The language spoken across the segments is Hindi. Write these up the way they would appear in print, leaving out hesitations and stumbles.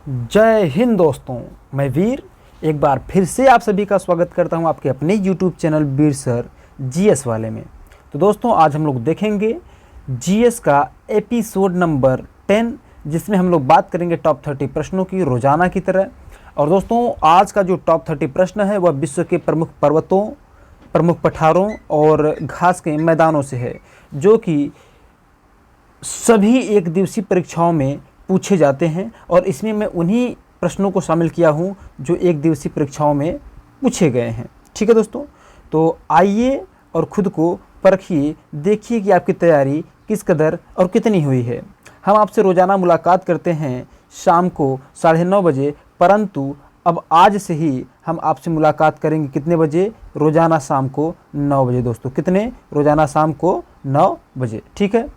जय हिंद दोस्तों, मैं वीर एक बार फिर से आप सभी का स्वागत करता हूं आपके अपने YouTube चैनल वीर सर जीएस वाले में। तो दोस्तों आज हम लोग देखेंगे जीएस का एपिसोड नंबर 10, जिसमें हम लोग बात करेंगे टॉप 30 प्रश्नों की रोजाना की तरह। और दोस्तों आज का जो टॉप 30 प्रश्न है वह विश्व के प्रमुख पर्वतों, प्रमुख पठारों और घास के मैदानों से है, जो कि सभी एक दिवसीय परीक्षाओं में पूछे जाते हैं। और इसमें मैं उन्हीं प्रश्नों को शामिल किया हूं जो एक दिवसीय परीक्षाओं में पूछे गए हैं। ठीक है दोस्तों, तो आइए और ख़ुद को परखिए, देखिए कि आपकी तैयारी किस कदर और कितनी हुई है। हम आपसे रोज़ाना मुलाकात करते हैं शाम को 9:30 बजे, परंतु अब आज से ही हम आपसे मुलाकात करेंगे कितने बजे? रोज़ाना शाम को 9 बजे दोस्तों। कितने? रोज़ाना शाम को 9 बजे। ठीक है,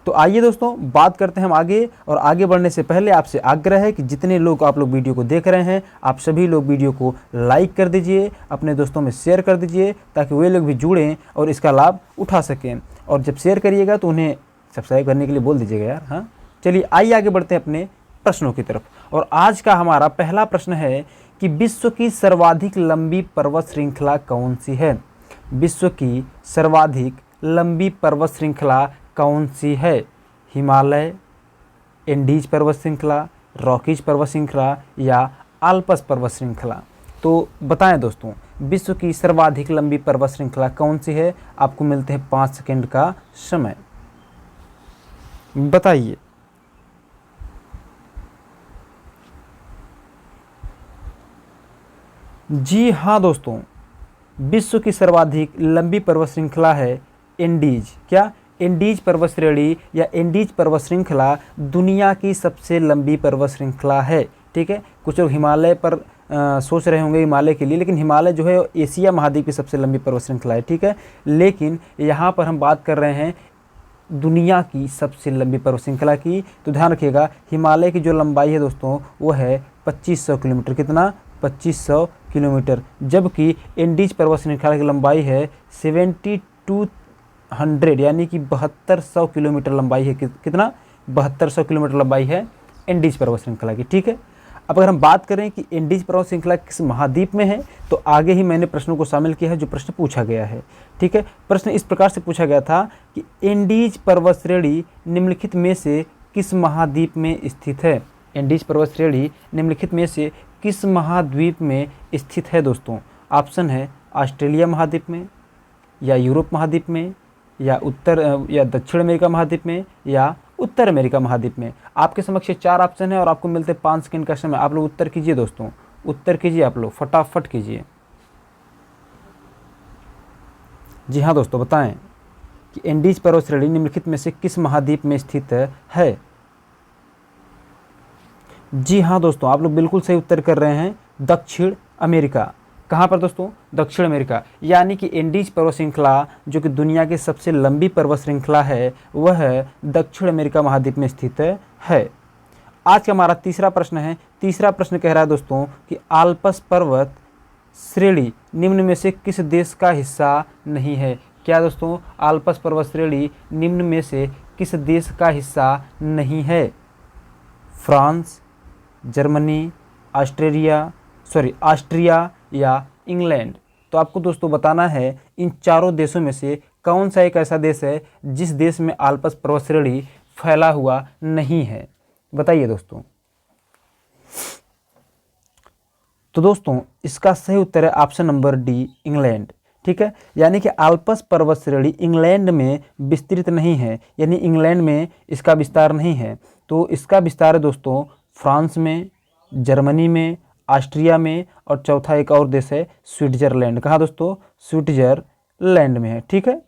तो आइए दोस्तों बात करते हैं हम आगे। और आगे बढ़ने से पहले आपसे आग्रह है कि जितने लोग आप लोग वीडियो को देख रहे हैं, आप सभी लोग वीडियो को लाइक कर दीजिए, अपने दोस्तों में शेयर कर दीजिए, ताकि वे लोग भी जुड़ें और इसका लाभ उठा सकें। और जब शेयर करिएगा तो उन्हें सब्सक्राइब करने के लिए बोल दीजिएगा यार। हाँ, चलिए आइए आगे बढ़ते हैं अपने प्रश्नों की तरफ। और आज का हमारा पहला प्रश्न है कि विश्व की सर्वाधिक लंबी पर्वत श्रृंखला कौन सी है? विश्व की सर्वाधिक लंबी पर्वत श्रृंखला कौन सी है? हिमालय, एंडीज पर्वत श्रृंखला, रॉकीज पर्वत श्रृंखला या आल्प्स पर्वत श्रृंखला? तो बताएं दोस्तों, विश्व की सर्वाधिक लंबी पर्वत श्रृंखला कौन सी है? आपको मिलते हैं 5 सेकंड का समय, बताइए। जी हाँ दोस्तों, विश्व की सर्वाधिक लंबी पर्वत श्रृंखला है एंडीज। क्या? एंडीज पर्वत श्रेणी या एंडीज पर्वत श्रृंखला दुनिया की सबसे लंबी पर्वत श्रृंखला है। ठीक है, कुछ लोग हिमालय पर सोच रहे होंगे हिमालय के लिए, लेकिन हिमालय जो है एशिया महाद्वीप की सबसे लंबी पर्वत श्रृंखला है। ठीक है, लेकिन यहाँ पर हम बात कर रहे हैं दुनिया की सबसे लंबी पर्वत श्रृंखला की। तो ध्यान रखिएगा, हिमालय की जो लंबाई है दोस्तों वो है 2500 किलोमीटर। कितना? 2500 किलोमीटर। जबकि एंडीज पर्वत श्रृंखला की लंबाई है 7200, यानी कि 7200 किलोमीटर लंबाई है। कितना? 7200 किलोमीटर लंबाई है एंडीज पर्वत श्रृंखला की। ठीक है, अब अगर हम बात करें कि एंडीज पर्वत श्रृंखला किस महाद्वीप में है, तो आगे ही मैंने प्रश्नों को शामिल किया है जो प्रश्न पूछा गया है। ठीक है, प्रश्न इस प्रकार से पूछा गया था कि एंडीज पर्वत श्रेणी निम्नलिखित में से किस महाद्वीप में स्थित है? एंडीज पर्वत श्रेणी निम्नलिखित में से किस महाद्वीप में स्थित है दोस्तों? ऑप्शन है ऑस्ट्रेलिया महाद्वीप में, या यूरोप महाद्वीप में, या दक्षिण अमेरिका महाद्वीप में, या उत्तर अमेरिका महाद्वीप में। आपके समक्ष 4 ऑप्शन है और आपको मिलते 5 सेकंड का समय। आप लोग उत्तर कीजिए दोस्तों, उत्तर कीजिए, आप लोग फटाफट कीजिए। जी हाँ दोस्तों, बताएं कि एंडीज पर्वत श्रेणी निम्नलिखित में से किस महाद्वीप में स्थित है? जी हाँ दोस्तों, आप लोग बिल्कुल सही उत्तर कर रहे हैं, दक्षिण अमेरिका। कहाँ पर दोस्तों? दक्षिण अमेरिका। यानी कि एंडीज पर्वत श्रृंखला जो कि दुनिया की सबसे लंबी पर्वत श्रृंखला है वह दक्षिण अमेरिका महाद्वीप में स्थित है। आज का हमारा तीसरा प्रश्न है। तीसरा प्रश्न कह रहा है दोस्तों कि आल्प्स पर्वत श्रेणी निम्न में से किस देश का हिस्सा नहीं है? क्या दोस्तों? आल्प्स पर्वत श्रेणी निम्न में से किस देश का हिस्सा नहीं है? फ्रांस, जर्मनी, ऑस्ट्रिया या इंग्लैंड? तो आपको दोस्तों बताना है इन चारों देशों में से कौन सा एक ऐसा देश है जिस देश में आल्प्स पर्वत श्रेणी फैला हुआ नहीं है। बताइए दोस्तों। तो दोस्तों इसका सही उत्तर है ऑप्शन नंबर डी, इंग्लैंड। ठीक है, यानी कि आल्प्स पर्वत श्रेणी इंग्लैंड में विस्तृत नहीं है, यानी इंग्लैंड में इसका विस्तार नहीं है। तो इसका विस्तार है दोस्तों फ्रांस में, जर्मनी में, ऑस्ट्रिया में, और चौथा एक और देश है स्विट्जरलैंड। कहाँ दोस्तों? स्विट्जरलैंड में है। ठीक है,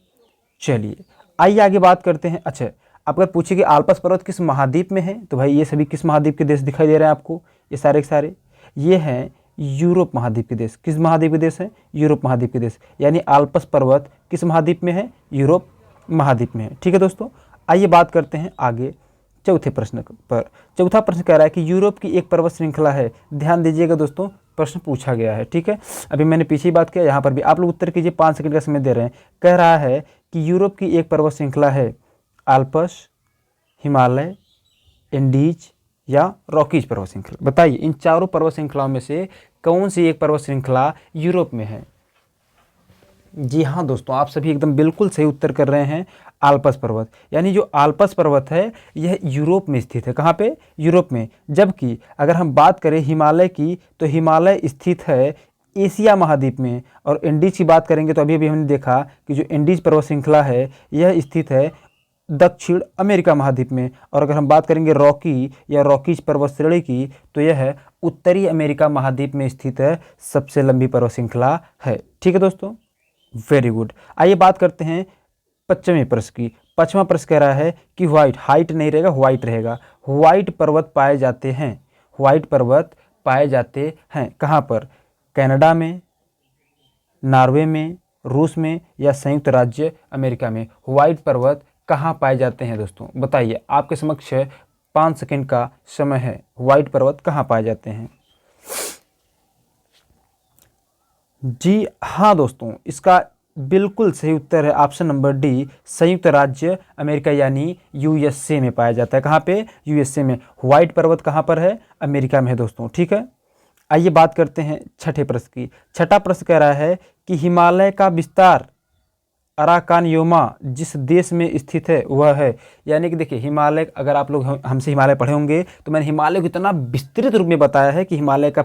चलिए आइए आगे बात करते हैं। अच्छा, आप अगर पूछिए कि आल्प्स पर्वत किस महाद्वीप में है, तो भाई ये सभी किस महाद्वीप के देश दिखाई दे रहे हैं आपको? ये सारे के सारे ये हैं यूरोप महाद्वीप के देश। किस महाद्वीप के देश हैं? यूरोप महाद्वीप के देश। यानी आल्प्स पर्वत किस महाद्वीप में है? यूरोप महाद्वीप में है। ठीक है दोस्तों, आइए बात करते हैं आगे चौथे प्रश्न पर। चौथा प्रश्न कह रहा है कि यूरोप की एक पर्वत श्रृंखला है। ध्यान दीजिएगा दोस्तों, प्रश्न पूछा गया है। ठीक है, अभी मैंने पीछे ही बात किया, यहाँ पर भी आप लोग उत्तर कीजिए, 5 सेकंड का समय दे रहे हैं। कह रहा है कि यूरोप की एक पर्वत श्रृंखला है आल्प्स, हिमालय, एंडीज या रॉकीज पर्वत श्रृंखला? बताइए इन चारों पर्वत श्रृंखलाओं में से कौन सी एक पर्वत श्रृंखला यूरोप में है? जी हाँ दोस्तों, आप सभी एकदम बिल्कुल सही उत्तर कर रहे हैं। आल्पस पर्वत, यानी जो आल्पस पर्वत है यह यूरोप में स्थित है। कहाँ पे? यूरोप में। जबकि अगर हम बात करें हिमालय की, तो हिमालय स्थित है एशिया महाद्वीप में। और इंडीज की बात करेंगे तो अभी अभी हमने देखा कि जो इंडीज पर्वत श्रृंखला है यह स्थित है दक्षिण अमेरिका महाद्वीप में। और अगर हम बात करेंगे रॉकी या रॉकीज पर्वत श्रेणी की, तो यह है उत्तरी अमेरिका महाद्वीप में स्थित है, सबसे लंबी पर्वत श्रृंखला है। ठीक है दोस्तों, वेरी गुड। आइए बात करते हैं पश्चिमी प्रश्न की। पश्चिमा प्रश्न कह रहा है कि व्हाइट, हाइट नहीं रहेगा, व्हाइट रहेगा, व्हाइट पर्वत पाए जाते हैं। व्हाइट पर्वत पाए जाते हैं कहाँ पर? कनाडा में, नॉर्वे में, रूस में या संयुक्त राज्य अमेरिका में? व्हाइट पर्वत कहाँ पाए जाते हैं दोस्तों? बताइए, आपके समक्ष 5 सेकंड का समय है। व्हाइट पर्वत कहाँ पाए जाते हैं? जी हाँ दोस्तों, इसका बिल्कुल सही उत्तर है ऑप्शन नंबर डी, संयुक्त राज्य अमेरिका यानी यूएसए में पाया जाता है। कहाँ पे? यूएसए में। व्हाइट पर्वत कहाँ पर है? अमेरिका में है दोस्तों। ठीक है, आइए बात करते हैं छठे प्रश्न की। छठा प्रश्न कह रहा है कि हिमालय का विस्तार अराकानयोमा जिस देश में स्थित है वह है। यानी कि देखिए, हिमालय, अगर आप लोग हमसे हिमालय पढ़े होंगे तो मैंने हिमालय को इतना विस्तृत रूप में बताया है कि हिमालय का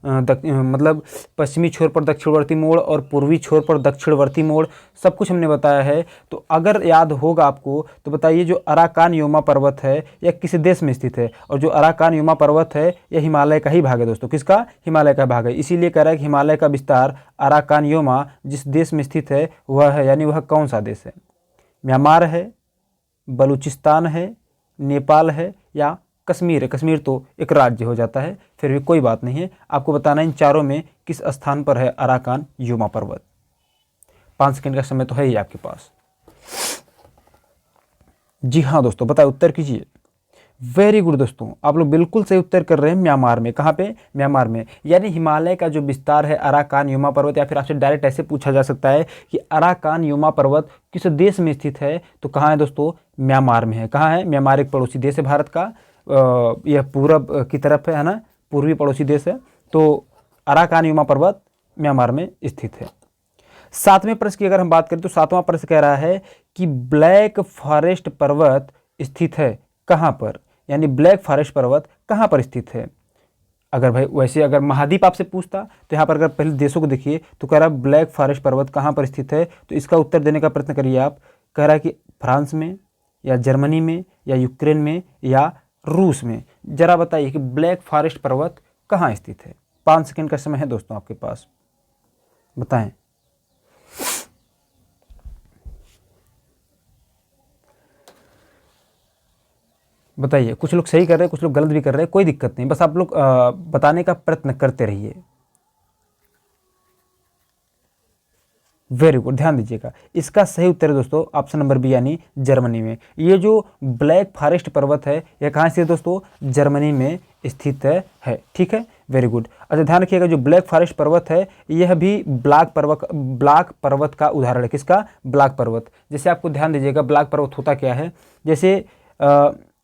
मतलब पश्चिमी छोर पर दक्षिणवर्ती मोड़ और पूर्वी छोर पर दक्षिणवर्ती मोड़ सब कुछ हमने बताया है। तो अगर याद होगा आपको तो बताइए, जो अराकानयोमा पर्वत है यह किस देश में स्थित है? और जो अराकानयोमा पर्वत है यह हिमालय का ही भाग है दोस्तों। किसका? हिमालय का भाग है। इसीलिए कह रहा है कि हिमालय का विस्तार अराकानयोमा जिस देश में स्थित है वह है। यानी वह कौन सा देश है? म्यांमार है, बलूचिस्तान है, नेपाल है या कश्मीर है? कश्मीर तो एक राज्य हो जाता है, फिर भी कोई बात नहीं है। आपको बताना इन चारों में किस स्थान पर है अराकानयोमा पर्वत। 5 सेकंड का समय तो है ही आपके पास। जी हाँ दोस्तों, बताए, उत्तर कीजिए। वेरी गुड दोस्तों, आप लोग बिल्कुल सही उत्तर कर रहे हैं। म्यांमार में। कहाँ पे? म्यांमार में। यानी हिमालय का जो विस्तार है अराकानयोमा पर्वत, या फिर आपसे डायरेक्ट ऐसे पूछा जा सकता है कि अराकानयोमा पर्वत किस देश में स्थित है, तो कहाँ है दोस्तों? म्यांमार में है। कहाँ है? म्यांमार एक पड़ोसी देश है भारत का, यह पूरब की तरफ है ना, पूर्वी पड़ोसी देश है। तो अराकानयोमा पर्वत म्यांमार में स्थित है। 7वें प्रश्न की अगर हम बात करें तो 7वां प्रश्न कह रहा है कि ब्लैक फॉरेस्ट पर्वत स्थित है कहाँ पर? यानी ब्लैक फॉरेस्ट पर्वत कहाँ पर स्थित है? अगर भाई वैसे अगर महाद्वीप आपसे पूछता तो यहाँ पर अगर पहले देशों को देखिए तो कह रहा है ब्लैक फॉरेस्ट पर्वत कहाँ पर स्थित है, तो इसका उत्तर देने का प्रयत्न करिए आप। कह रहा है कि फ्रांस में या जर्मनी में या यूक्रेन में या रूस में। जरा बताइए कि ब्लैक फॉरेस्ट पर्वत कहाँ स्थित है। 5 सेकंड का समय है दोस्तों आपके पास, बताएं। बताइए, कुछ लोग सही कर रहे हैं, कुछ लोग गलत भी कर रहे हैं, कोई दिक्कत नहीं, बस आप लोग बताने का प्रयत्न करते रहिए। वेरी गुड, ध्यान दीजिएगा। इसका सही उत्तर है दोस्तों ऑप्शन नंबर बी, यानी जर्मनी में। ये जो ब्लैक फॉरेस्ट पर्वत है यह कहाँ स्थित है दोस्तों? जर्मनी में स्थित है। ठीक है, वेरी गुड। अच्छा ध्यान रखिएगा, जो ब्लैक फॉरेस्ट पर्वत है यह भी ब्लैक पर्वत का उदाहरण है। किसका? ब्लैक पर्वत। जैसे आपको ध्यान दीजिएगा, ब्लैक पर्वत होता क्या है, जैसे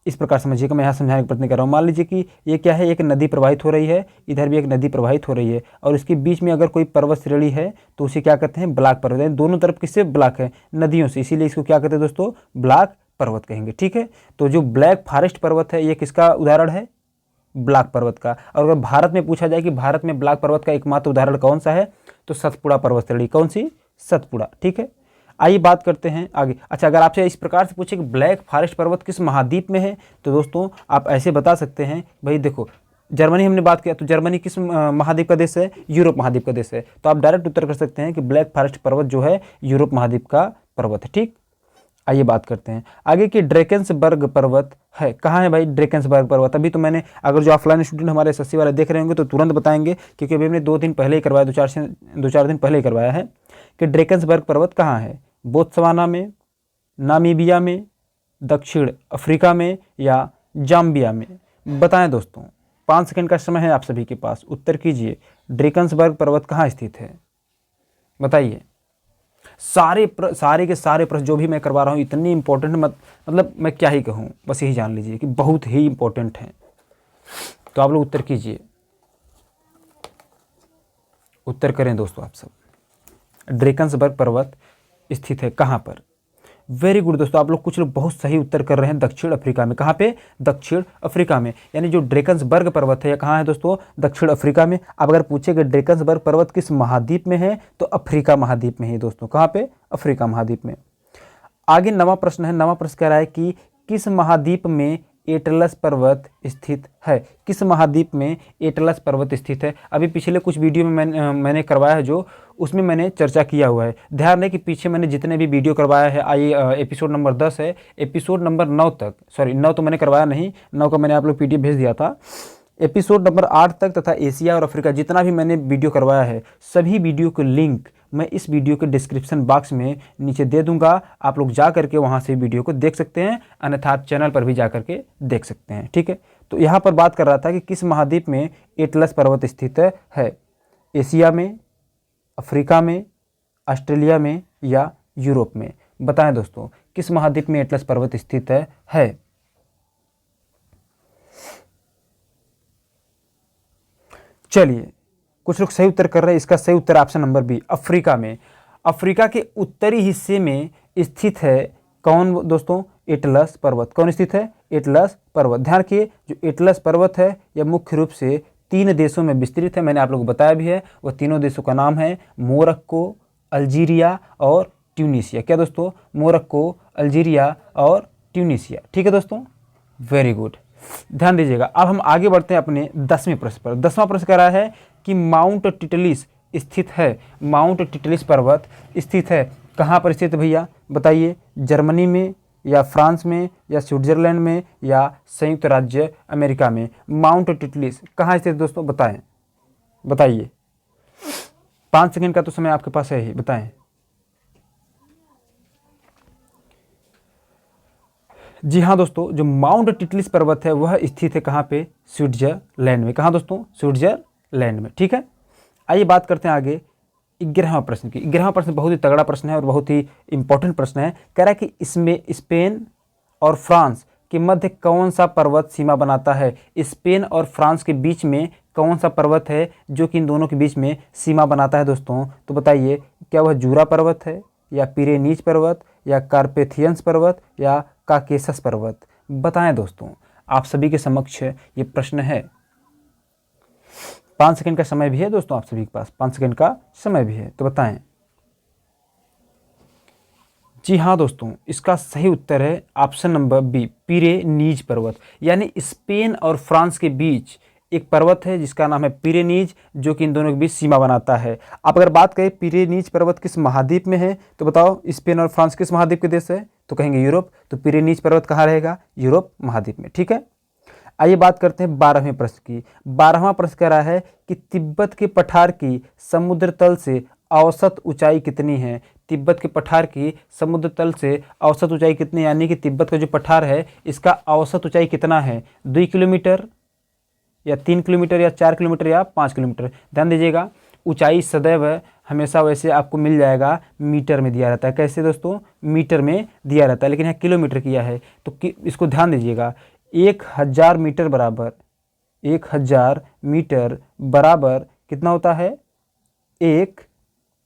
इस प्रकार समझिएगा, मैं यहाँ समझाने का प्रयत्न कर रहा हूँ। मान लीजिए कि ये क्या है, एक नदी प्रवाहित हो रही है, इधर भी एक नदी प्रवाहित हो रही है, और इसके बीच में अगर कोई पर्वत श्रेणी है तो उसे क्या कहते हैं? ब्लैक पर्वत। यानी दोनों तरफ किससे ब्लैक है? नदियों से, इसीलिए इसको क्या कहते हैं दोस्तों? ब्लैक पर्वत कहेंगे। ठीक है, तो जो ब्लैक फॉरेस्ट पर्वत है ये किसका उदाहरण है? ब्लैक पर्वत का। और अगर भारत में पूछा जाए कि भारत में ब्लैक पर्वत का एकमात्र उदाहरण कौन सा है, तो सतपुड़ा पर्वत श्रेणी। कौन सी? सतपुड़ा। ठीक है, आइए बात करते हैं आगे। अच्छा, अगर आपसे इस प्रकार से पूछे कि ब्लैक फॉरेस्ट पर्वत किस महाद्वीप में है, तो दोस्तों आप ऐसे बता सकते हैं, भाई देखो जर्मनी हमने बात किया, तो जर्मनी किस महाद्वीप का देश है? यूरोप महाद्वीप का देश है। तो आप डायरेक्ट उत्तर कर सकते हैं कि ब्लैक फॉरेस्ट पर्वत जो है यूरोप महाद्वीप का पर्वत है। ठीक, आइए बात करते हैं आगे कि ड्रेकेंसबर्ग पर्वत है कहाँ है भाई? ड्रेकेंसबर्ग पर्वत। अभी तो मैंने, अगर जो ऑफलाइन स्टूडेंट हमारे एसएससी वाले देख रहे होंगे तो तुरंत बताएंगे, क्योंकि अभी हमने 2 दिन पहले ही करवाया, 2-4 दिन पहले ही करवाया है कि ड्रेकेंसबर्ग पर्वत कहाँ है? बोत्सवाना में, नामीबिया में, दक्षिण अफ्रीका में या जाम्बिया में? बताएं दोस्तों, 5 सेकंड का समय है आप सभी के पास, उत्तर कीजिए। ड्रेकेंसबर्ग पर्वत कहाँ स्थित है? बताइए। सारे के सारे प्रश्न जो भी मैं करवा रहा हूँ इतनी इंपॉर्टेंट मतलब मैं क्या ही कहूँ, बस यही जान लीजिए कि बहुत ही इंपॉर्टेंट हैं। तो आप लोग उत्तर कीजिए, उत्तर करें दोस्तों आप सब। ड्रेकन्सबर्ग पर्वत स्थित है कहाँ पर? वेरी गुड दोस्तों, आप लोग कुछ लोग बहुत सही उत्तर कर रहे हैं, दक्षिण अफ्रीका में। कहाँ पे? दक्षिण अफ्रीका में। यानी जो ड्रेकन्सबर्ग पर्वत है, कहाँ है दोस्तों? दक्षिण अफ्रीका में। अब अगर पूछेगा ड्रेकन्सबर्ग पर्वत किस महाद्वीप में है, तो अफ्रीका महाद्वीप में है दोस्तों। कहाँ पे? अफ्रीका महाद्वीप में। आगे नवा प्रश्न है। नवा प्रश्न कह रहा है कि किस महाद्वीप में एटलस पर्वत स्थित है? किस महाद्वीप में एटलस पर्वत स्थित है? अभी पिछले कुछ वीडियो में मैंने करवाया है, जो उसमें मैंने चर्चा किया हुआ है। ध्यान दें कि पीछे मैंने जितने भी वीडियो करवाया है, एपिसोड नंबर 10 है, एपिसोड नंबर 9 तक, सॉरी 9 तो मैंने करवाया नहीं, 9 का मैंने आप लोग PDF भेज दिया था। एपिसोड नंबर 8 तक तथा एशिया और अफ्रीका जितना भी मैंने वीडियो करवाया है, सभी वीडियो के लिंक मैं इस वीडियो के डिस्क्रिप्शन बॉक्स में नीचे दे दूंगा। आप लोग जा करके वहाँ से वीडियो को देख सकते हैं, अन्यथा आप चैनल पर भी जा करके देख सकते हैं। ठीक है, तो यहाँ पर बात कर रहा था कि किस महाद्वीप में एटलस पर्वत स्थित है? एशिया में, अफ्रीका में, ऑस्ट्रेलिया में या यूरोप में? बताएं दोस्तों, किस महाद्वीप में एटलस पर्वत स्थित है? चलिए, कुछ लोग सही उत्तर कर रहे हैं। इसका सही उत्तर ऑप्शन नंबर बी, अफ्रीका में। अफ्रीका के उत्तरी हिस्से में स्थित है कौन दोस्तों? एटलस पर्वत। कौन स्थित है? एटलस पर्वत। ध्यान रखिए, जो एटलस पर्वत है यह मुख्य रूप से 3 देशों में विस्तृत है। मैंने आप लोगों को बताया भी है, वह तीनों देशों का नाम है मोरक्को, अल्जीरिया और ट्यूनीशिया। क्या दोस्तों? मोरक्को, अल्जीरिया और ट्यूनीशिया। ठीक है दोस्तों, वेरी गुड, ध्यान दीजिएगा। अब हम आगे बढ़ते हैं अपने 10वें प्रश्न पर। 10वां प्रश्न कह रहा है कि माउंट टिटलिस स्थित है। माउंट टिटलिस पर्वत स्थित है कहाँ पर स्थित है भैया? बताइए, जर्मनी में या फ्रांस में या स्विट्जरलैंड में या संयुक्त राज्य अमेरिका में? माउंट टिटलिस कहाँ स्थित है दोस्तों? बताएं, बताइए। 5 सेकंड का तो समय आपके पास है ही, बताएं। जी हाँ दोस्तों, जो माउंट टिटलिस पर्वत है वह स्थित है कहाँ पे? स्विट्जरलैंड में। कहाँ दोस्तों? स्विट्जरलैंड में। ठीक है, आइए बात करते हैं आगे 11वां प्रश्न की। 11वां प्रश्न बहुत ही तगड़ा प्रश्न है और बहुत ही इंपॉर्टेंट प्रश्न है। कह रहा है कि इसमें स्पेन और फ्रांस के मध्य कौन सा पर्वत सीमा बनाता है? स्पेन और फ्रांस के बीच में कौन सा पर्वत है जो कि इन दोनों के बीच में सीमा बनाता है दोस्तों? तो बताइए, क्या वह जूरा पर्वत है या पिरेनीज पर्वत या कार्पेथियंस पर्वत या काकेशस पर्वत? बताएं दोस्तों, आप सभी के समक्ष ये प्रश्न है। 5 सेकंड का समय भी है दोस्तों, आप सभी के पास 5 सेकंड का समय भी है, तो बताएं। जी हाँ दोस्तों, इसका सही उत्तर है ऑप्शन नंबर बी, पिरेनीज पर्वत। यानी स्पेन और फ्रांस के बीच एक पर्वत है जिसका नाम है पिरेनीज, जो कि इन दोनों के बीच सीमा बनाता है। आप अगर बात करें पिरेनीज पर्वत किस महाद्वीप में है, तो बताओ स्पेन और फ्रांस किस महाद्वीप के देश है? तो कहेंगे यूरोप। तो पिरेनीज पर्वत कहाँ रहेगा? यूरोप महाद्वीप में। ठीक है, आइए बात करते हैं 12वें प्रश्न की। 12वां प्रश्न कह रहा है कि तिब्बत के पठार की समुद्र तल से औसत ऊंचाई कितनी है? तिब्बत के पठार की समुद्र तल से औसत ऊंचाई कितनी, यानी कि तिब्बत का जो पठार है इसका औसत ऊंचाई कितना है? 2 किलोमीटर या 3 किलोमीटर या 4 किलोमीटर या 5 किलोमीटर? ध्यान दीजिएगा, ऊंचाई सदैव हमेशा वैसे आपको मिल जाएगा मीटर में दिया रहता है। कैसे दोस्तों? मीटर में दिया रहता है, लेकिन यहाँ किलोमीटर किया है। तो इसको ध्यान दीजिएगा, 1000 मीटर बराबर 1000 मीटर बराबर कितना होता है? 1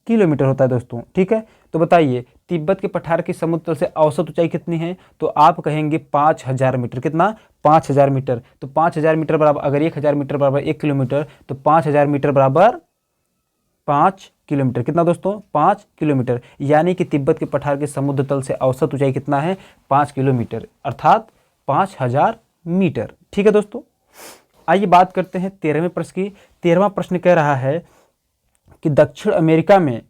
किलोमीटर होता है दोस्तों। ठीक है, तो बताइए तिब्बत के पठार की समुद्र तल से औसत ऊंचाई कितनी है? तो आप कहेंगे 5000 मीटर। कितना? 5000 मीटर। तो 5000 मीटर बराबर, अगर 1000 मीटर बराबर 1 किलोमीटर, तो 5000 मीटर बराबर 5 किलोमीटर। कितना दोस्तों? 5 किलोमीटर। यानी कि तिब्बत के पठार के समुद्र तल से औसत ऊंचाई कितना है? 5 किलोमीटर, अर्थात 5000 मीटर। ठीक है दोस्तों, आइए बात करते हैं 13वें प्रश्न की। 13वां प्रश्न कह रहा है कि दक्षिण अमेरिका में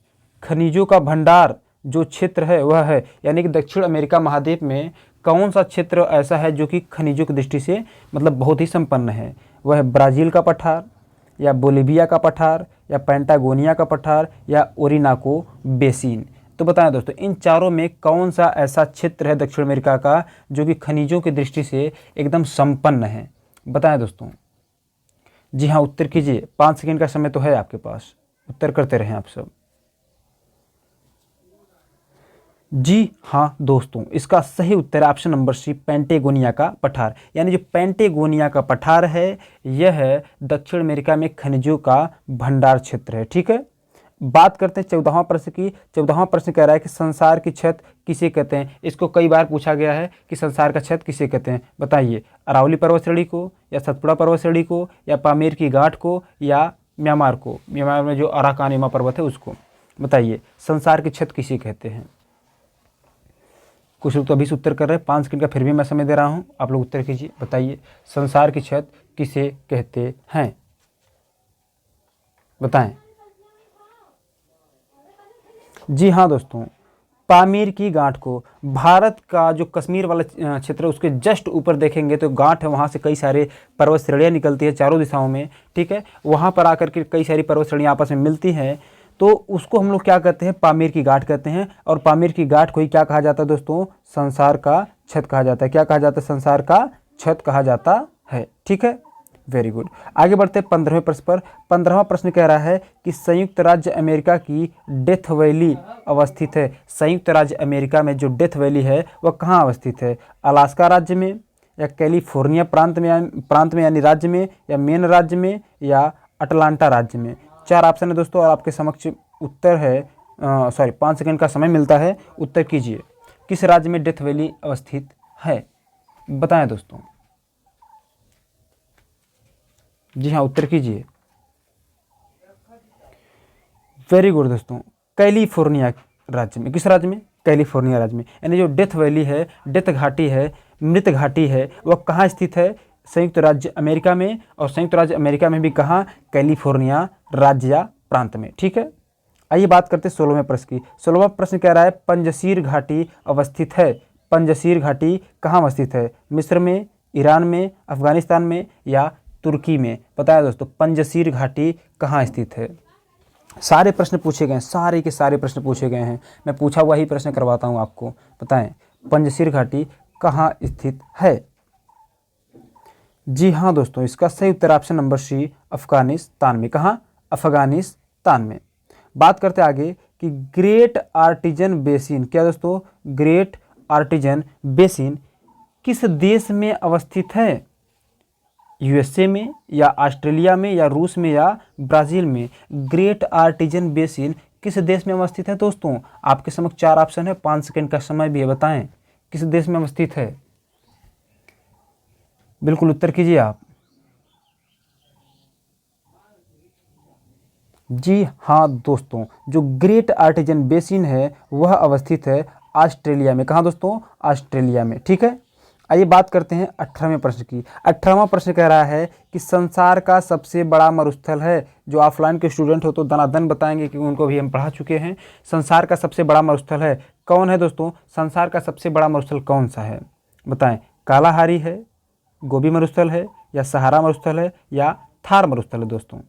खनिजों का भंडार जो क्षेत्र है वह है, यानी कि दक्षिण अमेरिका महाद्वीप में कौन सा क्षेत्र ऐसा है जो कि खनिजों की दृष्टि से मतलब बहुत ही संपन्न है? वह है ब्राज़ील का पठार या बोलिविया का पठार या पैंटागोनिया का पठार या ओरिनाको बेसिन? तो बताएं दोस्तों, इन चारों में कौन सा ऐसा क्षेत्र है दक्षिण अमेरिका का जो कि खनिजों की दृष्टि से एकदम संपन्न है? बताएं दोस्तों। जी हाँ, उत्तर कीजिए, 5 सेकंड का समय तो है आपके पास, उत्तर करते रहें आप सब। जी हाँ दोस्तों, इसका सही उत्तर है ऑप्शन नंबर सी, पेंटेगोनिया का पठार। यानी जो पेंटेगोनिया का पठार है यह दक्षिण अमेरिका में खनिजों का भंडार क्षेत्र है। ठीक है, बात करते हैं 14वां प्रश्न की। 14वां प्रश्न कह रहा है कि संसार की छत किसे कहते हैं। इसको कई बार पूछा गया है कि संसार का छत किसे कहते हैं, बताइए। अरावली पर्वत श्रेणी को, या सतपुड़ा पर्वत श्रेणी को, या पामीर की घाट को, या म्यांमार को। म्यांमार में जो अराकान पर्वत है उसको। बताइए संसार की छत किसे कहते हैं। कुछ लोग तो अभी से उत्तर कर रहे हैं, 5 सेकंड का फिर भी मैं समय दे रहा हूं, आप लोग उत्तर कीजिए। बताइए संसार की छत किसे कहते हैं, बताएं। जी हाँ दोस्तों, पामीर की गांठ को। भारत का जो कश्मीर वाला क्षेत्र है उसके जस्ट ऊपर देखेंगे तो गांठ है, वहाँ से कई सारे पर्वत श्रेणियाँ निकलती है चारों दिशाओं में। ठीक है, वहाँ पर आकर के कई सारी पर्वत श्रेणियाँ आपस में मिलती हैं, तो उसको हम लोग क्या कहते हैं, पामीर की गांठ कहते हैं। और पामीर की गांठ को ही क्या कहा जाता है दोस्तों, संसार का छत कहा जाता है। क्या कहा जाता है, संसार का छत कहा जाता है। ठीक है, वेरी गुड। आगे बढ़ते हैं 15वें प्रश्न पर। 15वां प्रश्न कह रहा है कि संयुक्त राज्य अमेरिका की डेथ वैली अवस्थित है। संयुक्त राज्य अमेरिका में जो डेथ वैली है वह कहाँ अवस्थित है। अलास्का राज्य में, या कैलिफोर्निया प्रांत में यानी राज्य में, या मेन राज्य में, या अटलांटा राज्य में। 4 ऑप्शन है दोस्तों और आपके समक्ष उत्तर है। 5 सेकंड का समय मिलता है, उत्तर कीजिए। किस राज्य में डेथ वैली अवस्थित है, बताएं दोस्तों। जी हाँ, उत्तर कीजिए। वेरी गुड दोस्तों, कैलिफोर्निया राज्य में। किस राज्य में, कैलिफोर्निया राज्य में। यानी जो डेथ वैली है, डेथ घाटी है, मृत घाटी है, वह कहाँ स्थित है, संयुक्त राज्य अमेरिका में। और संयुक्त राज्य अमेरिका में भी कहाँ, कैलिफोर्निया राज्य या प्रांत में। ठीक है, आइए बात करते हैं 16वें प्रश्न की। 16वां प्रश्न कह रहा है पंजशीर घाटी अवस्थित है। पंजशीर घाटी कहाँ अवस्थित है, मिस्र में, ईरान में, अफगानिस्तान में, या तुर्की में। बताया दोस्तों पंजशीर घाटी कहाँ स्थित है। सारे प्रश्न पूछे गए हैं, सारे के सारे प्रश्न पूछे गए हैं, मैं पूछा हुआ ही प्रश्न करवाता हूँ आपको। बताएं पंजशीर घाटी कहाँ स्थित है। जी हाँ दोस्तों, इसका सही उत्तर ऑप्शन नंबर सी, अफगानिस्तान में। कहाँ, अफगानिस्तान में। बात करते आगे कि ग्रेट आर्टिजन बेसिन, क्या दोस्तों, ग्रेट आर्टिजन बेसिन किस देश में अवस्थित है। यूएसए में, या ऑस्ट्रेलिया में, या रूस में, या ब्राज़ील में। ग्रेट आर्टिजन बेसिन किस देश में अवस्थित है दोस्तों। आपके समक्ष 4 ऑप्शन है, 5 सेकंड का समय भी है, बताएं किस देश में अवस्थित है। बिल्कुल उत्तर कीजिए आप। जी हाँ दोस्तों, जो ग्रेट आर्टिजन बेसिन है वह अवस्थित है ऑस्ट्रेलिया में। कहाँ दोस्तों, ऑस्ट्रेलिया में। ठीक है, आइए बात करते हैं 18वें प्रश्न की। 18वां प्रश्न कह रहा है कि संसार का सबसे बड़ा मरुस्थल है। जो ऑफलाइन के स्टूडेंट हो तो दनादन बताएंगे क्योंकि उनको भी हम पढ़ा चुके हैं। संसार का सबसे बड़ा मरुस्थल है, कौन है दोस्तों, संसार का सबसे बड़ा मरुस्थल कौन सा है, बताएं। कालाहारी है, गोबी मरुस्थल है, या सहारा मरुस्थल है, या थार मरुस्थल है दोस्तों।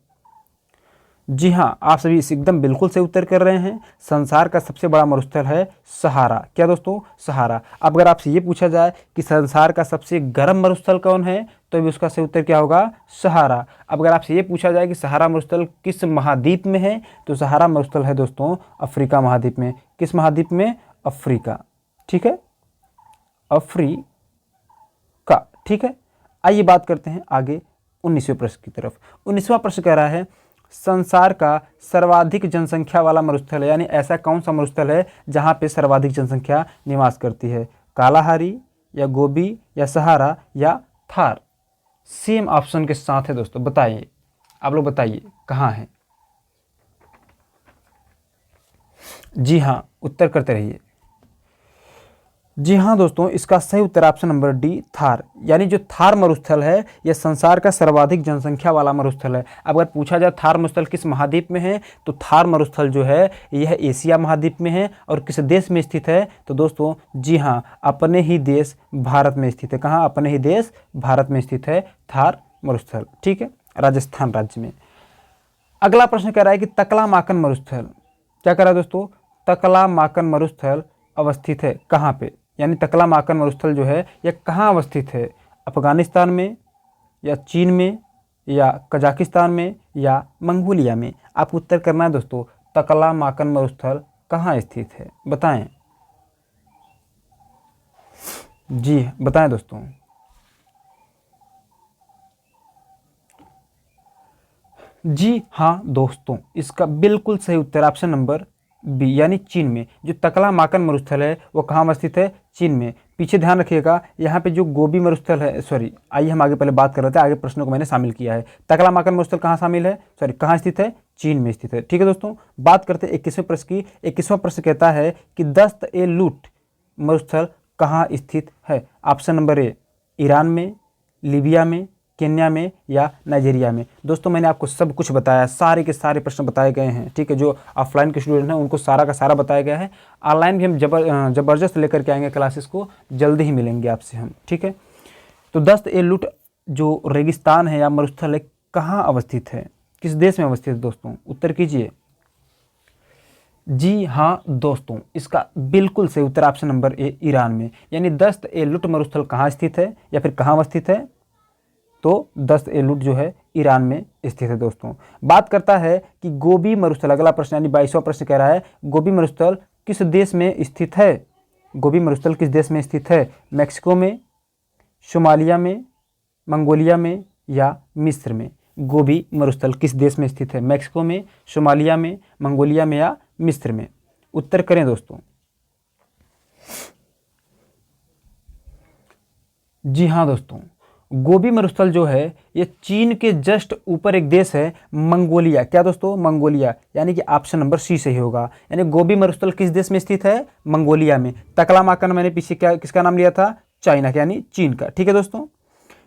जी हाँ, आप सभी इस एकदम बिल्कुल से उत्तर कर रहे हैं। संसार का सबसे बड़ा मरुस्थल है सहारा। क्या दोस्तों, सहारा। अब अगर आपसे ये पूछा जाए कि संसार का सबसे गर्म मरुस्थल कौन है, तो भी उसका सही उत्तर क्या होगा, सहारा। अब अगर आपसे ये पूछा जाए कि सहारा मरुस्थल किस महाद्वीप में है, तो सहारा मरुस्थल है दोस्तों अफ्रीका महाद्वीप में। किस महाद्वीप में, अफ्रीका। ठीक है, अफ्रीका। ठीक है, आइए बात करते हैं आगे 19वें प्रश्न की तरफ। 19वां प्रश्न कह रहा है संसार का सर्वाधिक जनसंख्या वाला मरुस्थल है। यानी ऐसा कौन सा मरुस्थल है जहाँ पे सर्वाधिक जनसंख्या निवास करती है। कालाहारी, या गोबी, या सहारा, या थार। सेम ऑप्शन के साथ है दोस्तों, बताइए आप लोग, बताइए कहाँ है। जी हाँ, उत्तर करते रहिए। जी हाँ दोस्तों, इसका सही उत्तर ऑप्शन नंबर डी, थार। यानी जो थार मरुस्थल है यह संसार का सर्वाधिक जनसंख्या वाला मरुस्थल है। अगर पूछा जाए थार मरुस्थल किस महाद्वीप में है, तो थार मरुस्थल जो है यह एशिया महाद्वीप में है। और किस देश में स्थित है, तो दोस्तों जी हाँ, अपने ही देश भारत में स्थित है। कहाँ, अपने ही देश भारत में स्थित है थार मरुस्थल। ठीक है, राजस्थान राज्य में। अगला प्रश्न कह रहा है कि तकला-माकन मरुस्थल, क्या कह रहा है दोस्तों, तकला-माकन मरुस्थल अवस्थित है कहाँ पे। यानी तकला-माकन मरुस्थल जो है यह कहाँ अवस्थित है, अफगानिस्तान में, या चीन में, या कजाकिस्तान में, या मंगोलिया में। आप उत्तर करना है दोस्तों, तकला-माकन मरुस्थल कहाँ स्थित है, बताएं। जी बताएं दोस्तों। जी हाँ दोस्तों, इसका बिल्कुल सही उत्तर ऑप्शन नंबर बी यानी चीन में। जो तकलामाकन मरुस्थल है वो कहाँ स्थित है? चीन में। पीछे ध्यान रखिएगा, यहाँ पे जो गोबी मरुस्थल है, सॉरी आइए हम आगे पहले बात कर रहे थे, आगे प्रश्नों को मैंने शामिल किया है। तकलामाकन मरुस्थल कहाँ शामिल है, सॉरी कहाँ स्थित है? चीन में स्थित है। ठीक है दोस्तों, बात करते हैं 21वें प्रश्न की। 21वां प्रश्न कहता है कि दस्त-ए-लूट मरुस्थल कहाँ स्थित है? ऑप्शन नंबर ए ईरान में, लीबिया में, केन्या में या नाइजीरिया में। दोस्तों मैंने आपको सब कुछ बताया, सारे के सारे प्रश्न बताए गए हैं। ठीक है, जो ऑफलाइन के स्टूडेंट हैं उनको सारा का सारा बताया गया है। ऑनलाइन भी हम ज़बरदस्त लेकर के आएंगे क्लासेस को, जल्दी ही मिलेंगे आपसे हम। ठीक है, तो दस्त-ए-लूट जो रेगिस्तान है या मरुस्थल है कहाँ अवस्थित है, किस देश में अवस्थित है दोस्तों? उत्तर कीजिए। जी हाँ दोस्तों, इसका बिल्कुल सही उत्तर ऑप्शन नंबर ए ईरान में। यानी दस्त-ए-लूट मरुस्थल कहाँ स्थित है या फिर कहाँ अवस्थित है? तो दस्त-ए-लूट जो है ईरान में स्थित है दोस्तों। बात करता है कि गोबी मरुस्थल, अगला प्रश्न यानी 22वां प्रश्न कह रहा है गोबी मरुस्थल किस देश में स्थित है? गोबी मरुस्थल किस देश में स्थित है? मैक्सिको में, सोमालिया में, मंगोलिया में या मिस्र में? गोबी मरुस्थल किस देश में स्थित है? मैक्सिको में, सोमालिया में, मंगोलिया में या मिस्र में? उत्तर करें दोस्तों। जी हाँ दोस्तों, गोबी मरुस्थल जो है ये चीन के जस्ट ऊपर एक देश है मंगोलिया। क्या दोस्तों? मंगोलिया। यानी कि ऑप्शन नंबर सी सही होगा। यानी गोबी मरुस्थल किस देश में स्थित है? मंगोलिया में। तकलामाकन मैंने पीछे क्या किसका नाम लिया था? चाइना का, यानी चीन का। ठीक है दोस्तों,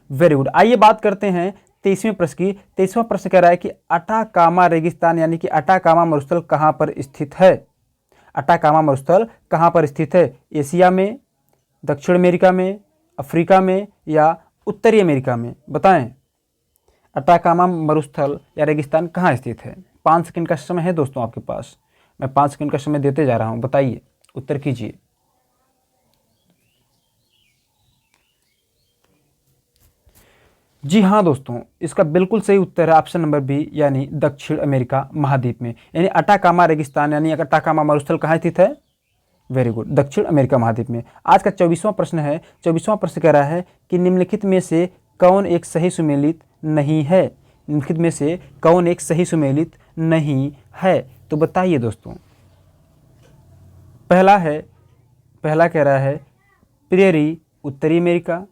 वेरी गुड। आइए बात करते हैं 23वें प्रश्न की। 23वां प्रश्न कह रहा है कि अटाकामा रेगिस्तान यानी कि अटाकामा मरुस्थल कहाँ पर स्थित है? अटाकामा मरुस्थल कहाँ पर स्थित है? एशिया में, दक्षिण अमेरिका में, अफ्रीका में या उत्तरी अमेरिका में? बताएं, अटाकामा मरुस्थल या रेगिस्तान कहाँ स्थित है? 5 सेकंड का समय है दोस्तों आपके पास, मैं 5 सेकंड का समय देते जा रहा हूं, बताइए, उत्तर कीजिए। जी हाँ दोस्तों, इसका बिल्कुल सही उत्तर है ऑप्शन नंबर बी यानी दक्षिण अमेरिका महाद्वीप में। यानी अटाकामा रेगिस्तान यानी अटाकामा मरुस्थल कहाँ स्थित है? वेरी गुड, दक्षिण अमेरिका महाद्वीप में। आज का 24वां प्रश्न है। 24वां प्रश्न कह रहा है कि निम्नलिखित में से कौन एक सही सुमेलित नहीं है? निम्नलिखित में से कौन एक सही सुमेलित नहीं है? तो बताइए दोस्तों। पहला कह रहा है प्रेरी उत्तरी अमेरिका,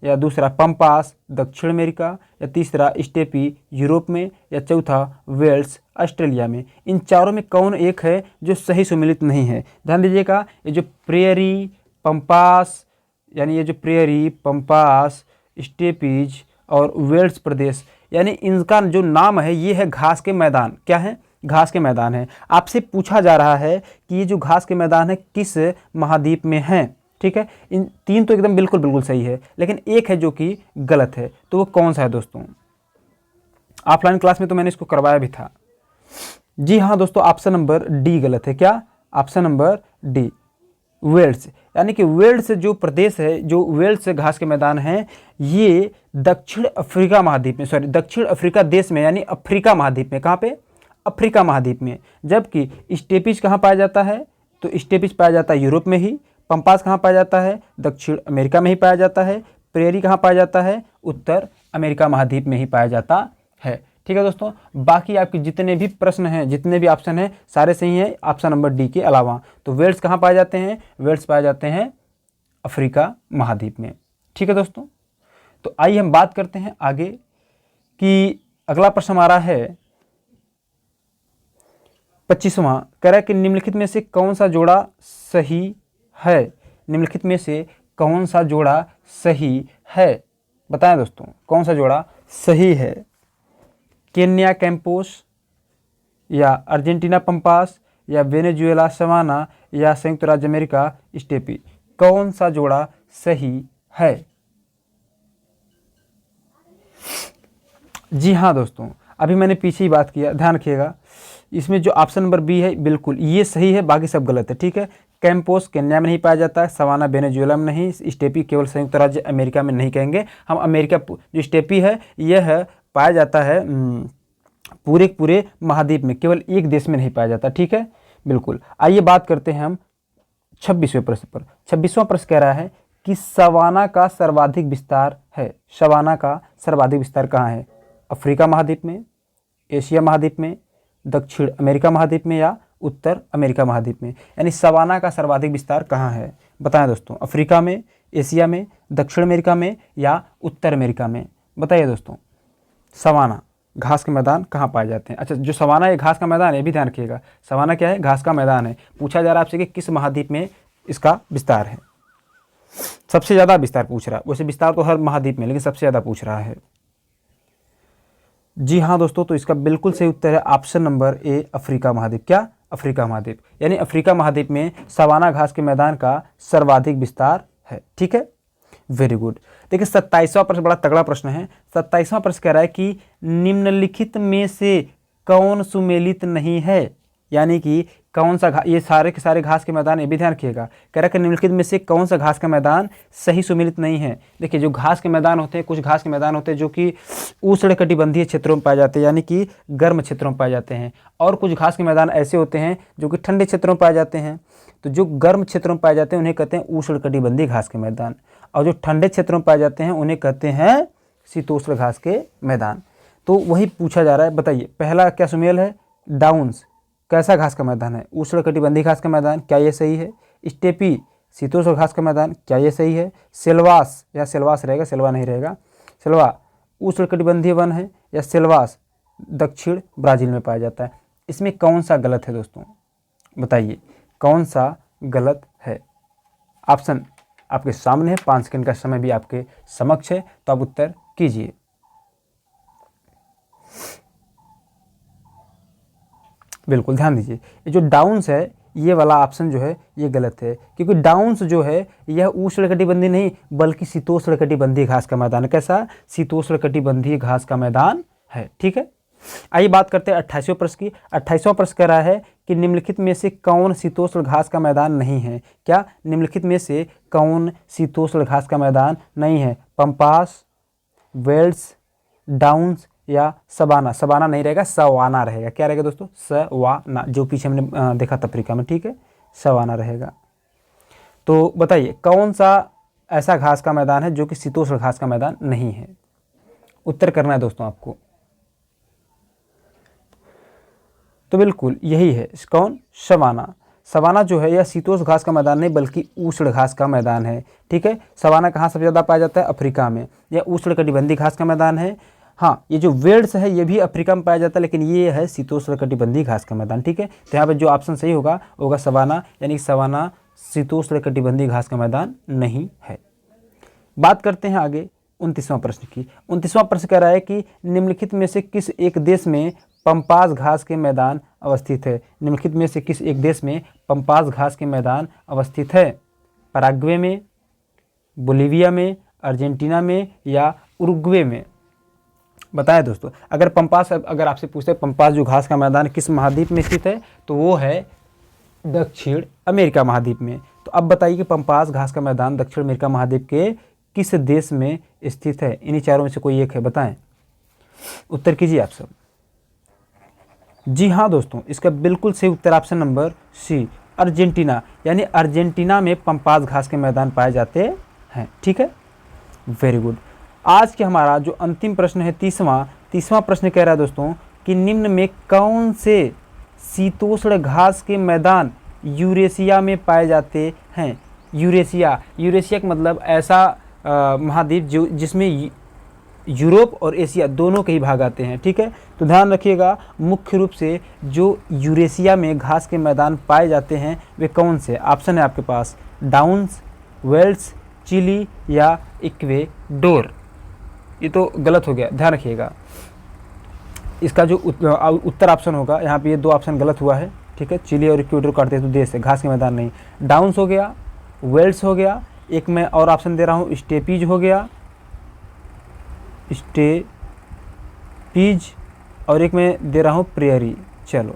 या दूसरा पंपास दक्षिण अमेरिका, या तीसरा स्टेपी यूरोप में, या चौथा वेल्स ऑस्ट्रेलिया में। इन चारों में कौन एक है जो सही सुमेलित नहीं है? ध्यान दीजिएगा, ये जो प्रेरी, पंपास, यानी ये जो प्रेरी, पंपास, स्टेपीज और वेल्स प्रदेश, यानी इनका जो नाम है ये है घास के मैदान। क्या है? घास के मैदान है। आपसे पूछा जा रहा है कि ये जो घास के मैदान है किस महाद्वीप में है। ठीक है, इन 3 तो एकदम बिल्कुल सही है, लेकिन एक है जो कि गलत है। तो वो कौन सा है दोस्तों? ऑफलाइन क्लास में तो मैंने इसको करवाया भी था। जी हाँ दोस्तों, ऑप्शन नंबर डी गलत है। क्या? Option number D, Wales. यानी कि वेल्स जो प्रदेश है, जो वेल्स घास के मैदान हैं, ये दक्षिण अफ्रीका महाद्वीप में, सॉरी दक्षिण अफ्रीका देश में, यानी अफ्रीका महाद्वीप में। कहाँ पे? अफ्रीका महाद्वीप में। जबकि स्टेपीज कहाँ पाया जाता है? तो स्टेपीज पाया जाता है यूरोप में ही। पंपास कहाँ पाया जाता है? दक्षिण अमेरिका में ही पाया जाता है। प्रेरी कहाँ पाया जाता है? उत्तर अमेरिका महाद्वीप में ही पाया जाता है। ठीक है दोस्तों, बाकी आपके जितने भी प्रश्न हैं, जितने भी ऑप्शन हैं, सारे सही हैं ऑप्शन नंबर डी के अलावा। तो वेल्स कहाँ पाए जाते हैं? वेल्स पाए जाते हैं अफ्रीका महाद्वीप में। ठीक है दोस्तों, तो आइए हम बात करते हैं आगे कि अगला प्रश्न हमारा है 25वां। कह रहा है कि निम्नलिखित में से कौन सा जोड़ा सही है? निम्नलिखित में से कौन सा जोड़ा सही है? बताएं दोस्तों, कौन सा जोड़ा सही है? केन्या कैंपोस, या अर्जेंटीना पंपास, या वेनेजुएला सवाना, या संयुक्त राज्य अमेरिका स्टेपी? कौन सा जोड़ा सही है? जी हाँ दोस्तों, अभी मैंने पीछे ही बात किया, ध्यान रखिएगा। इसमें जो ऑप्शन नंबर बी है बिल्कुल ये सही है, बाकी सब गलत है। ठीक है, कैंपोस केन्या में नहीं पाया जाता है, सवाना वेनेजुएला में नहीं, स्टेपी केवल संयुक्त राज्य अमेरिका में नहीं कहेंगे हम। अमेरिका जो स्टेपी है यह पाया जाता है पूरे महाद्वीप में, केवल एक देश में नहीं पाया जाता। ठीक है, बिल्कुल। आइए बात करते हैं हम 26वें प्रश्न पर। 26वां प्रश्न कह रहा है कि सवाना का सर्वाधिक विस्तार है? सवाना का सर्वाधिक विस्तार कहाँ है? अफ्रीका महाद्वीप में, एशिया महाद्वीप में, दक्षिण अमेरिका महाद्वीप में या उत्तर अमेरिका महाद्वीप में? यानी सवाना का सर्वाधिक विस्तार कहाँ है? बताएं दोस्तों, अफ्रीका में, एशिया में, दक्षिण अमेरिका में या उत्तर अमेरिका में? बताइए दोस्तों, सवाना घास के मैदान कहाँ पाए जाते हैं? अच्छा, जो सवाना है घास का मैदान है, ये भी ध्यान रखिएगा। सवाना क्या है? घास का मैदान है। पूछा जा रहा है आपसे कि किस महाद्वीप में इसका विस्तार है। सबसे ज़्यादा विस्तार पूछ रहा है। वैसे विस्तार तो हर महाद्वीप में, लेकिन सबसे ज़्यादा पूछ रहा है। जी हाँ दोस्तों, तो इसका बिल्कुल सही उत्तर है ऑप्शन नंबर ए, अफ्रीका महाद्वीप। क्या? अफ्रीका महाद्वीप। यानी अफ्रीका महाद्वीप में सवाना घास के मैदान का सर्वाधिक विस्तार है। ठीक है, वेरी गुड। देखिए 27वां प्रश्न बड़ा तगड़ा प्रश्न है। 27वां प्रश्न कह रहा है कि निम्नलिखित में से कौन सुमेलित नहीं है? यानी कि कौन सा ये सारे के सारे घास के मैदान, ये भी ध्यान रखिएगा। कह रहा है कि निम्नलिखित में से कौन सा घास का मैदान सही सुमेलित नहीं है? देखिए जो घास के मैदान होते हैं, कुछ घास के मैदान होते हैं जो कि उष्णकटिबंधीय क्षेत्रों में पाए जाते हैं, यानी कि गर्म क्षेत्रों में पाए जाते हैं, और कुछ घास के मैदान ऐसे होते हैं जो कि ठंडे क्षेत्रों में पाए जाते हैं। तो जो गर्म क्षेत्रों में पाए जाते हैं उन्हें कहते हैं उष्णकटिबंधीय घास के मैदान, और जो ठंडे क्षेत्रों में पाए जाते हैं उन्हें कहते हैं शीतोष्ण घास के मैदान। तो वही पूछा जा रहा है। बताइए पहला क्या सुमेल है? डाउन्स कैसा घास का मैदान है? उष्णकटिबंधीय घास का मैदान, क्या ये सही है? स्टेपी शीतोष्ण घास का मैदान, क्या ये सही है? सेल्वास, या सेल्वास रहेगा, सेल्वा नहीं रहेगा, सेल्वा उष्णकटिबंधीय वन है, या सेल्वास दक्षिण ब्राज़ील में पाया जाता है? इसमें कौन सा गलत है दोस्तों? बताइए कौन सा गलत है? ऑप्शन आपके सामने है, 5 सेकंड का समय भी आपके समक्ष है, तो आप उत्तर कीजिए। बिल्कुल ध्यान दीजिए, ये जो डाउन्स है ये वाला ऑप्शन जो है ये गलत है, क्योंकि डाउन्स जो है यह उष्णकटिबंधीय नहीं बल्कि शीतोष्णकटिबंधीय घास का मैदान है। कैसा? शीतोष्णकटिबंधीय घास का मैदान है। ठीक है, आइए बात करते हैं 28वें प्रश्न की। 28वां प्रश्न कह रहा है कि निम्नलिखित में से कौन शीतोष्ण घास का मैदान नहीं है? क्या? निम्नलिखित में से कौन शीतोष्ण घास का मैदान नहीं है? पंपास, वेल्स, डाउन्स या सवाना? सवाना नहीं रहेगा, सवाना रहेगा। क्या रहेगा दोस्तों? सवाना, जो पीछे हमने देखा था अफ्रीका में। ठीक है, सवाना रहेगा। तो बताइए कौन सा ऐसा घास का मैदान है जो कि शीतोष्ण घास का मैदान नहीं है? उत्तर करना है दोस्तों आपको। तो बिल्कुल यही है। कौन? सवाना। सवाना जो है यह शीतोष्ण घास का मैदान नहीं बल्कि उष्ण घास का मैदान है। ठीक है, सवाना कहाँ सबसे ज़्यादा पाया जाता है? अफ्रीका में। यह उष्णकटिबंधीय घास का मैदान है। हाँ, ये जो वेल्स है ये भी अफ्रीका में पाया जाता है, लेकिन ये है शीतोष्णकटिबंधीय घास का मैदान। ठीक है, तो यहाँ पर जो ऑप्शन सही होगा सवाना, यानी कि सवाना शीतोष्णकटिबंधीय घास का मैदान नहीं है। बात करते हैं आगे 29वां प्रश्न की। 29वां प्रश्न कह रहा है कि निम्नलिखित में से किस एक देश में पंपास घास के मैदान अवस्थित है? निम्नलिखित में से किस एक देश में पंपास घास के मैदान अवस्थित है? पैराग्वे में, बोलीविया में, अर्जेंटीना में या उरुग्वे में? बताएं दोस्तों, अगर पंपास, अगर आपसे पूछते हैं पंपास जो घास का मैदान किस महाद्वीप में स्थित है, तो वो है दक्षिण अमेरिका महाद्वीप में। तो अब बताइए कि पंपास घास का मैदान दक्षिण अमेरिका महाद्वीप के किस देश में स्थित है? इन्हीं चारों में से कोई एक है, बताएं। उत्तर कीजिए आप सब। जी हाँ दोस्तों, इसका बिल्कुल सही उत्तर ऑप्शन नंबर सी, अर्जेंटीना। यानी अर्जेंटीना में पंपास घास के मैदान पाए जाते हैं। ठीक है, वेरी गुड। आज के हमारा जो अंतिम प्रश्न है 30वां प्रश्न कह रहा है दोस्तों कि निम्न में कौन से शीतोष्ण घास के मैदान यूरेशिया में पाए जाते हैं? यूरेशिया का मतलब ऐसा महाद्वीप जो जिसमें यूरोप और एशिया दोनों के ही भाग आते हैं। ठीक है, तो ध्यान रखिएगा, मुख्य रूप से जो यूरेशिया में घास के मैदान पाए जाते हैं वे कौन से? ऑप्शन है आपके पास डाउन्स, वेल्स, चिली या इक्वेडोर। ये तो गलत हो गया, ध्यान रखिएगा। इसका जो उत्तर ऑप्शन होगा, यहाँ पे ये 2 ऑप्शन गलत हुआ है। ठीक है, चिली और इक्वेडोर काटते हैं तो देश है, घास के मैदान नहीं। डाउन्स हो गया, वेल्स हो गया, एक मैं और ऑप्शन दे रहा हूँ स्टेपीज हो गया, स्टेपीज, और एक मैं दे रहा हूँ प्रेयरी। चलो,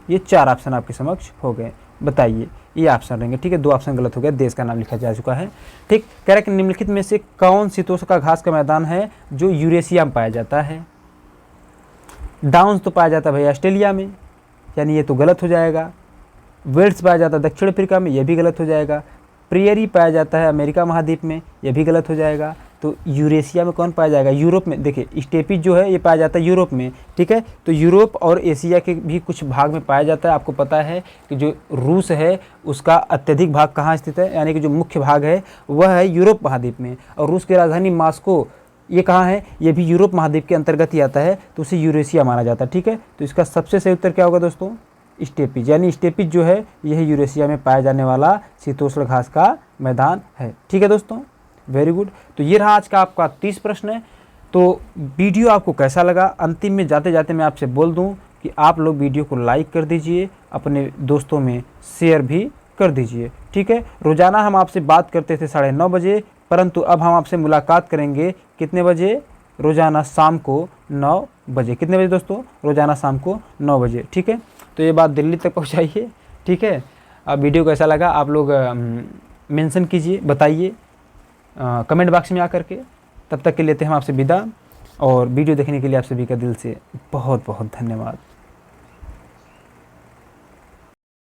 ये 4 ऑप्शन आपके समक्ष हो गए। बताइए ये ऑप्शन रहेंगे। ठीक है, 2 ऑप्शन गलत हो गया, देश का नाम लिखा जा चुका है। ठीक, कह रहा है कि निम्नलिखित में से कौन शीतोष्ण का घास का मैदान है जो यूरेशिया में पाया जाता है? डाउन्स तो पाया जाता है भैया ऑस्ट्रेलिया में, यानी ये तो गलत हो जाएगा। वेल्स पाया जाता है दक्षिण अफ्रीका में, ये भी गलत हो जाएगा। प्रेयरी पाया जाता है अमेरिका महाद्वीप में, ये भी गलत हो जाएगा। तो यूरेशिया में कौन पाया जाएगा? यूरोप में। देखिए स्टेपिज जो है ये पाया जाता है यूरोप में, ठीक है। तो यूरोप और एशिया के भी कुछ भाग में पाया जाता है। आपको पता है कि जो रूस है उसका अत्यधिक भाग कहाँ स्थित है, यानी कि जो मुख्य भाग है वह है यूरोप महाद्वीप में। और रूस की राजधानी मॉस्को ये कहाँ है? ये भी यूरोप महाद्वीप के अंतर्गत ही आता है, तो उसे यूरेशिया माना जाता है, ठीक है। तो इसका सबसे सही उत्तर क्या होगा दोस्तों? स्टेपिज, यानी स्टेपिज जो है यह यूरेशिया में पाया जाने वाला शीतोष्ण घास का मैदान है, ठीक है दोस्तों। Very good. तो ये रहा आज का आपका 30 प्रश्न है। तो वीडियो आपको कैसा लगा? अंतिम में जाते जाते मैं आपसे बोल दूं कि आप लोग वीडियो को लाइक कर दीजिए, अपने दोस्तों में शेयर भी कर दीजिए, ठीक है। रोज़ाना हम आपसे बात करते थे 9:30 बजे, परंतु अब हम आपसे मुलाकात करेंगे कितने बजे? रोज़ाना शाम को 9 बजे। कितने बजे दोस्तों? रोज़ाना शाम को 9 बजे, ठीक है। तो ये बात दिल्ली तक पहुँचाइए, ठीक है। अब वीडियो कैसा लगा आप लोग मेंशन कीजिए, बताइए कमेंट बॉक्स में आकर के। तब तक के लेते हैं हम आपसे विदा, और वीडियो देखने के लिए आप सभी का दिल से बहुत बहुत धन्यवाद।